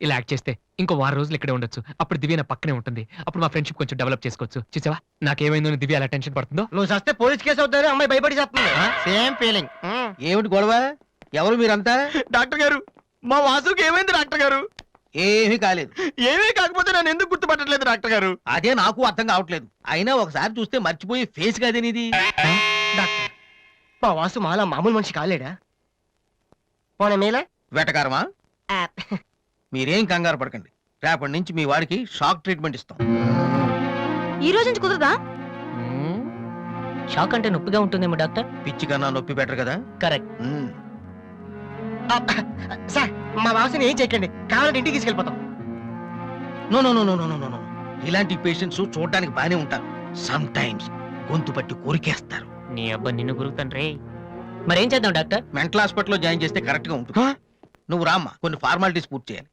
ఇలా యాక్ట్ చేస్తే ఇంకో 6 రోజులు ఇక్కడే ఉండొచ్చు. అప్పుడు దివ్య నా పక్కనే ఉంటుంది. అప్పుడు మా ఫ్రెండ్షిప్ కొంచెం డెవలప్ చేసుకోవచ్చు. చూసావా నాకేమైందో దివ్య అలా టెన్షన్ పడుతుందో. నువ్వు చస్తే పోలీస్ కేసు అవుతారు, అమ్మాయి భయపడి చేస్తుంది. Same feeling. ఏమిటి గొడవ? ఎవరు మీరంతా? డాక్టర్ గారు, మా వాసుకి ఏమైంది డాక్టర్ గారు? ఏమీ కాలేదు. ఏమీ కాకపోతే నన్ను ఎందుకు గుర్తుపట్టట్లేదు డాక్టర్ గారు? అదే నాకు అర్థం కావట్లేదు. అయినా ఒకసారి చూస్తే మర్చిపోయి ఫేస్ కాదే నీది. డాక్టర్, మా వాసు మాలా మామూలు మనిషి కాలేడా? పోనీ మేలా? వెటకారమా? మీరేం కంగారు పడకండి. రేపటి నుంచి మీ వాడికి షాక్ ట్రీట్మెంట్ ఇస్తాం. ఈ రోజు నుంచి కుదరదా? షాక్ అంటే నొప్పిగా ఉంటుందేమో డాక్టర్. పిచ్చి కన్నా నొప్పి బెటర్ కదా. కరెక్ట్. సార్, మా వాసుని ఏం చేయకండి, కావాలంటే ఇంటికి తీసుకెళ్ళిపోతాం. No no no no no no no. ఇలాంటి పేషెంట్స్ చూడడానికి బానే ఉంటారు. సమ్ టైమ్స్ గొంతు పట్టి కోరికేస్తారు. నీ అబ్బా నిన్ను గురుకుతాను. మరేం చేద్దాం డాక్టర్? మెంటల్ హాస్పిటల్లో జాయిన్ చేస్తే కరెక్ట్ గా ఉంటుంది. నువ్వు రామ్మా, కొన్ని ఫార్మాలిటీస్ పూర్తి చేయాలి.